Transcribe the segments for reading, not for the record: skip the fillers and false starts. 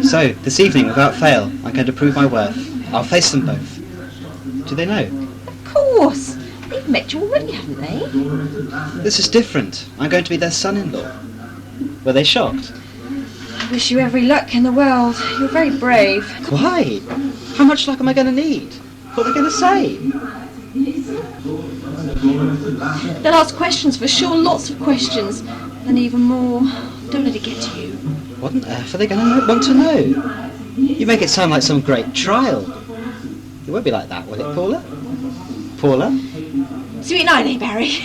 So, this evening, without fail, I'm going to prove my worth. I'll face them both. Do they know? Of course. They've met you already, haven't they? This is different. I'm going to be their son-in-law. Were they shocked? I wish you every luck in the world. You're very brave. Why? How much luck am I going to need? What are they going to say? They'll ask questions for sure, lots of questions. And even more. Don't let it get to you. What on earth are they going to want to know? You make it sound like some great trial. It won't be like that, will it, Paula? Paula? Sweet night, eh, Barry?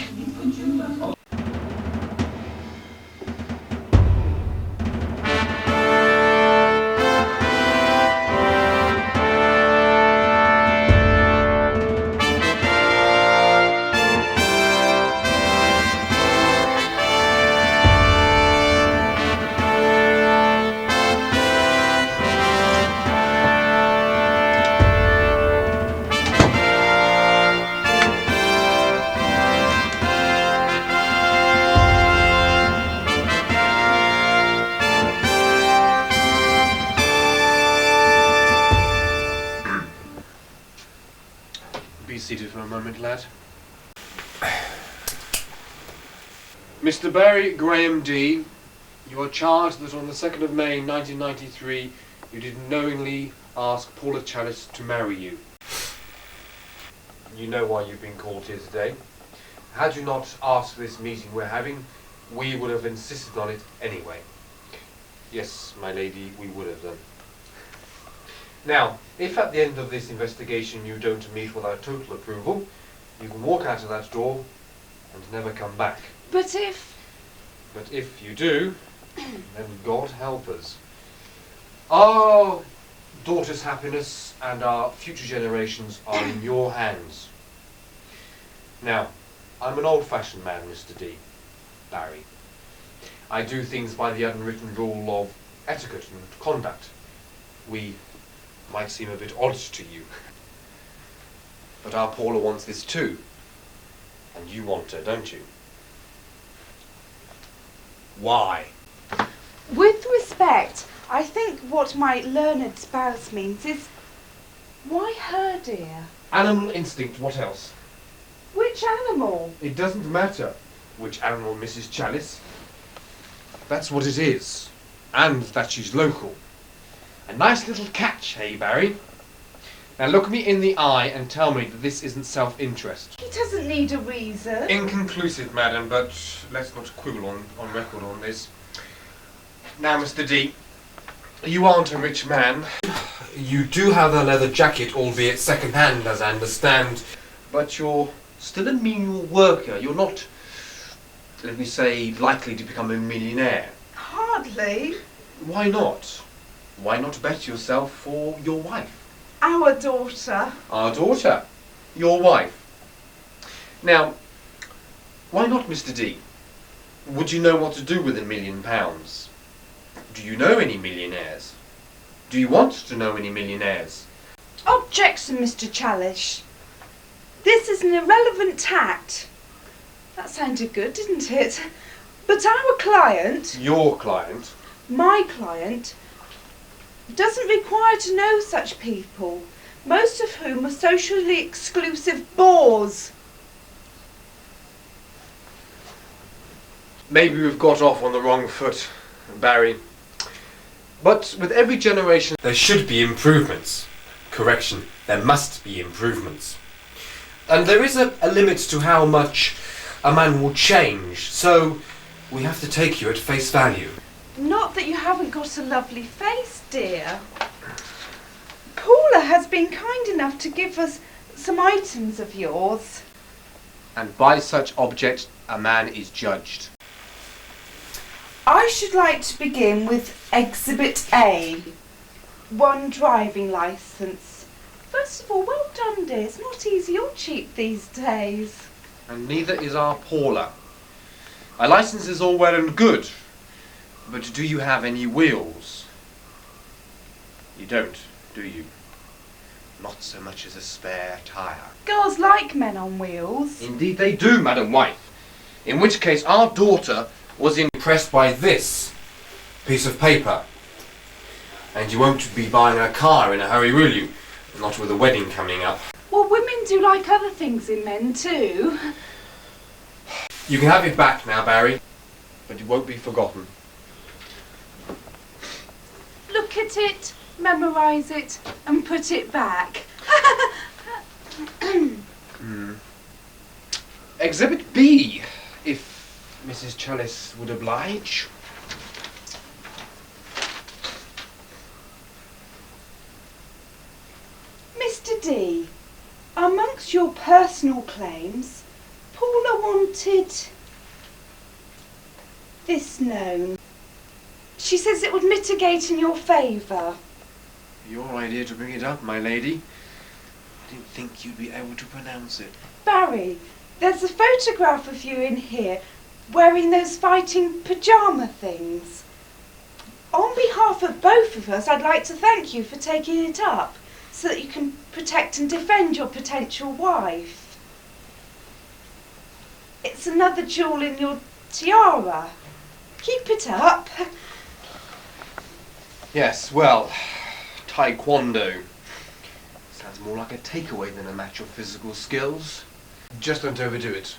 Be seated for a moment, lad. Mr. Barry Graham D., you are charged that on the 2nd of May 1993 you did knowingly ask Paula Chalice to marry you. You know why you've been called here today. Had you not asked for this meeting we're having, we would have insisted on it anyway. Yes, my lady, we would have done. Now, if at the end of this investigation you don't meet with our total approval, you can walk out of that door and never come back. But if you do, then God help us. Our daughter's happiness and our future generations are in your hands. Now, I'm an old-fashioned man, Mr. D. Barry. I do things by the unwritten rule of etiquette and conduct. We might seem a bit odd to you. But our Paula wants this too. And you want her, don't you? Why? With respect, I think what my learned spouse means is, why her, dear? Animal instinct, what else? Which animal? It doesn't matter which animal, Mrs. Chalice. That's what it is. And that she's local. A nice little catch, hey, Barry? Now look me in the eye and tell me that this isn't self-interest. He doesn't need a reason. Inconclusive, madam, but let's not quibble on record on this. Now, Mr. D, you aren't a rich man. You do have a leather jacket, albeit second-hand, as I understand. But you're still a menial worker. You're not, let me say, likely to become a millionaire. Hardly. Why not? Why not bet yourself for your wife? Our daughter. Our daughter. Your wife. Now, why not, Mr. D? Would you know what to do with £1 million? Do you know any millionaires? Do you want to know any millionaires? Objection, Mr. Chalice. This is an irrelevant tact. That sounded good, didn't it? But our client... Your client? My client... doesn't require to know such people, most of whom are socially exclusive bores. Maybe we've got off on the wrong foot, Barry. But with every generation there should be improvements. Correction, there must be improvements. And there is a limit to how much a man will change, so we have to take you at face value. Not that you haven't got a lovely face, dear. Paula has been kind enough to give us some items of yours. And by such objects a man is judged. I should like to begin with Exhibit A. 1 driving licence. First of all, well done, dear. It's not easy or cheap these days. And neither is our Paula. A licence is all well and good, but do you have any wheels? You don't, do you? Not so much as a spare tyre. Girls like men on wheels. Indeed they do, Madam Wife. In which case our daughter was impressed by this piece of paper. And you won't be buying a car in a hurry, will you? Not with a wedding coming up. Well, women do like other things in men too. You can have it back now, Barry, but it won't be forgotten. Look at it, memorise it, and put it back. Exhibit B, if Mrs. Chalice would oblige. Mr. D, amongst your personal claims, Paula wanted this known. She says it would mitigate in your favour. Your idea to bring it up, my lady. I didn't think you'd be able to pronounce it. Barry, there's a photograph of you in here wearing those fighting pyjama things. On behalf of both of us, I'd like to thank you for taking it up so that you can protect and defend your potential wife. It's another jewel in your tiara. Keep it up. Yes, well, taekwondo. Sounds more like a takeaway than a match of physical skills. Just don't overdo it.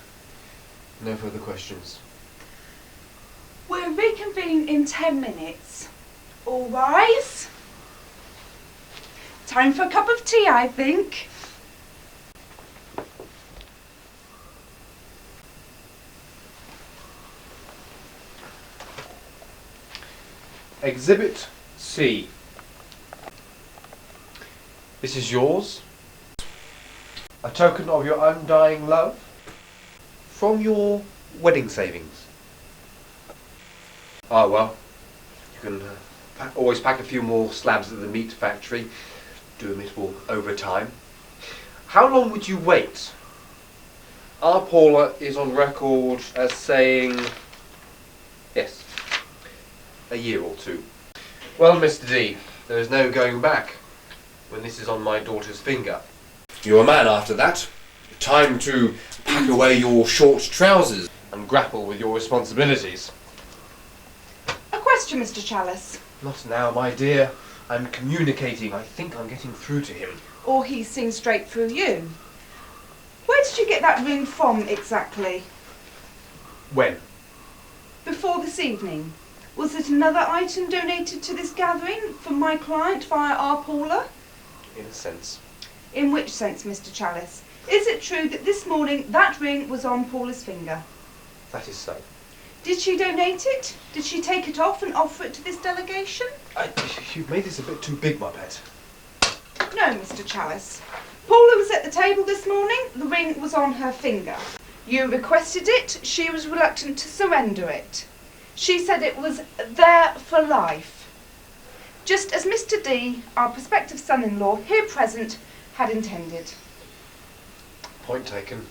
No further questions. We'll reconvene in 10 minutes. All rise. Time for a cup of tea, I think. Exhibit C. This is yours. A token of your undying love from your wedding savings. Ah, well, you can always pack a few more slabs at the meat factory, do a bit more overtime. How long would you wait? Our Paula is on record as saying yes, a year or two. Well, Mr. D, there is no going back when this is on my daughter's finger. You're a man after that. Time to pack away your short trousers and grapple with your responsibilities. A question, Mr. Chalice. Not now, my dear. I'm communicating. I think I'm getting through to him. Or he's seen straight through you. Where did you get that ring from exactly? When? Before this evening. Was it another item donated to this gathering from my client via our Paula? In a sense. In which sense, Mr. Chalice? Is it true that this morning that ring was on Paula's finger? That is so. Did she donate it? Did she take it off and offer it to this delegation? You've made this a bit too big, my pet. No, Mr. Chalice. Paula was at the table this morning. The ring was on her finger. You requested it. She was reluctant to surrender it. She said it was there for life. Just as Mr. D, our prospective son-in-law, here present, had intended. Point taken.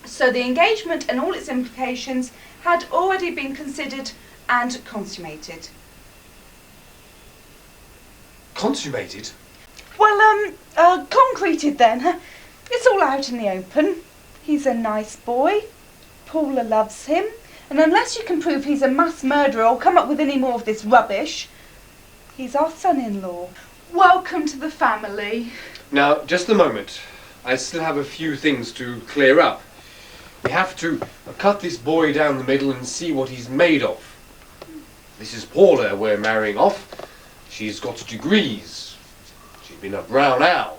So the engagement and all its implications had already been considered and consummated. Consummated? Well, concreted then. It's all out in the open. He's a nice boy. Paula loves him. And unless you can prove he's a mass murderer or come up with any more of this rubbish, he's our son-in-law. Welcome to the family. Now, just a moment. I still have a few things to clear up. We have to cut this boy down the middle and see what he's made of. This is Paula we're marrying off. She's got degrees. She's been a brown owl.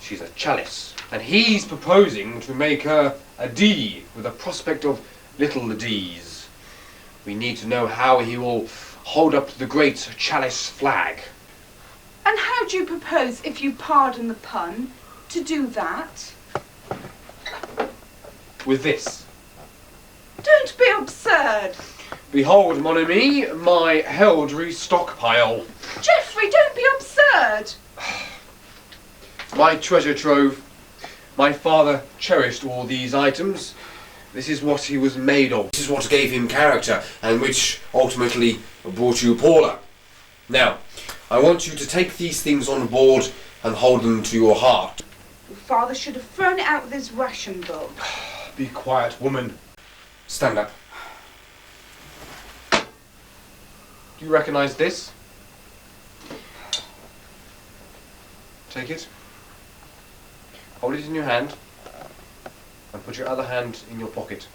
She's a chalice. And he's proposing to make her a D with a prospect of little D's. We need to know how he will hold up the great chalice flag. And how do you propose, if you pardon the pun, to do that? With this. Don't be absurd. Behold, mon ami, my heraldry stockpile. Geoffrey, don't be absurd. My treasure trove. My father cherished all these items. This is what he was made of. This is what gave him character and which ultimately brought you Paula. Now, I want you to take these things on board and hold them to your heart. Your father should have thrown it out with his ration book. Be quiet, woman. Stand up. Do you recognise this? Take it. Hold it in your hand. And put your other hand in your pocket.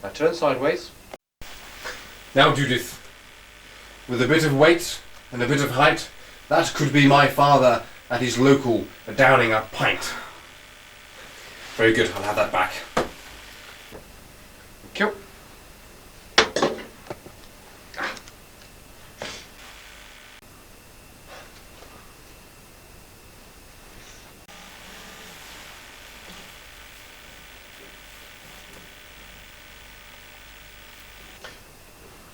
Now turn sideways. Now, Judith, with a bit of weight and a bit of height, that could be my father at his local downing a pint. Very good, I'll have that back. Thank you.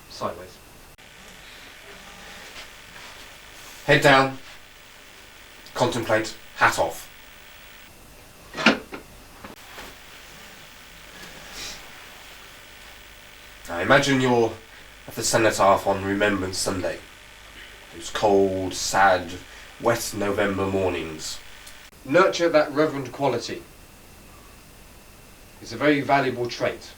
Sideways. Head down. Contemplate. Hat off. Now imagine you're at the cenotaph on Remembrance Sunday. Those cold, sad, wet November mornings. Nurture that reverent quality. It's a very valuable trait.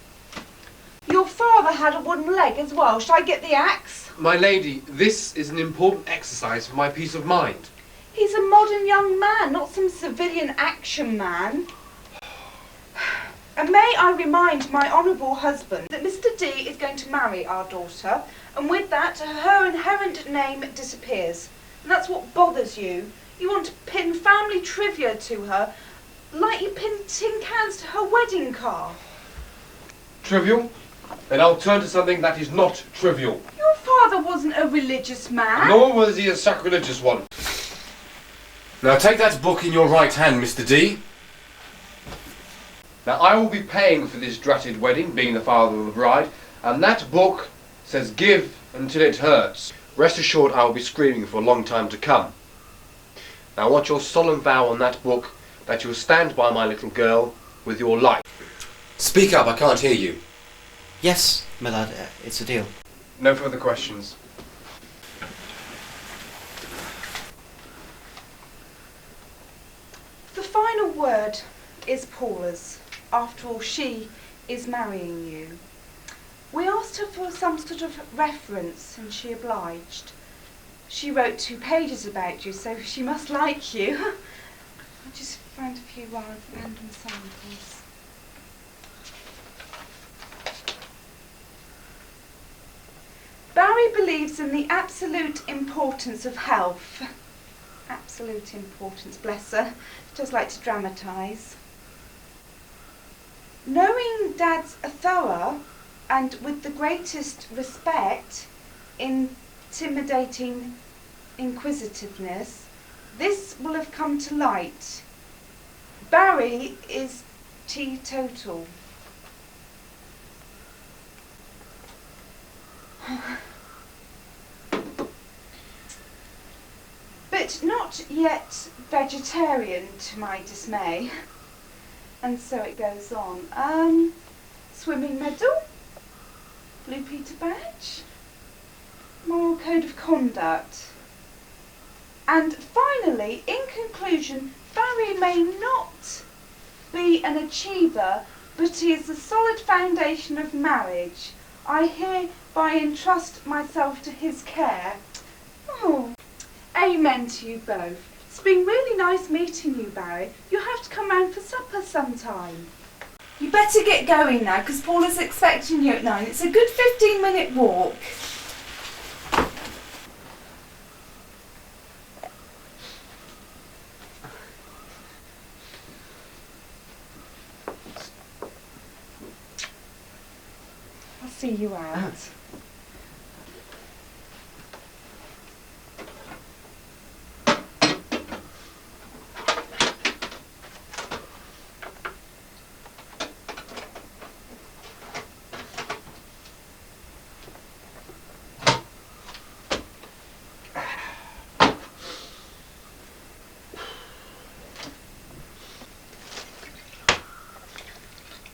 Your father had a wooden leg as well. Shall I get the axe? My lady, this is an important exercise for my peace of mind. He's a modern young man, not some civilian action man. And may I remind my honourable husband that Mr. D is going to marry our daughter, and with that, her inherent name disappears. And that's what bothers you. You want to pin family trivia to her, like you pin tin cans to her wedding car. Trivial? Then I'll turn to something that is not trivial. Your father wasn't a religious man. Nor was he a sacrilegious one. Now take that book in your right hand, Mr. D. Now I will be paying for this dratted wedding, being the father of the bride, and that book says give until it hurts. Rest assured I will be screaming for a long time to come. Now I want your solemn vow on that book that you will stand by my little girl with your life. Speak up, I can't hear you. Yes, my lad, it's a deal. No further questions. The final word is Paula's. After all, she is marrying you. We asked her for some sort of reference and she obliged. She wrote 2 pages about you, so she must like you. I just found a few random samples. Barry believes in the absolute importance of health. Absolute importance, bless her. She does like to dramatise. Knowing Dad's thorough and with the greatest respect, intimidating inquisitiveness, this will have come to light. Barry is teetotal. But not yet vegetarian, to my dismay. And so it goes on. Swimming medal, Blue Peter badge, moral code of conduct. And finally, in conclusion, Barry may not be an achiever, but he is the solid foundation of marriage. I hereby entrust myself to his care. Oh, amen to you both. It's been really nice meeting you, Barry. You'll have to come round for supper sometime. You better get going now, because Paula's expecting you at 9. It's a good 15-minute walk. I'll see you out.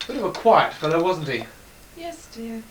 Bit of a quiet fellow, wasn't he? Yes, dear.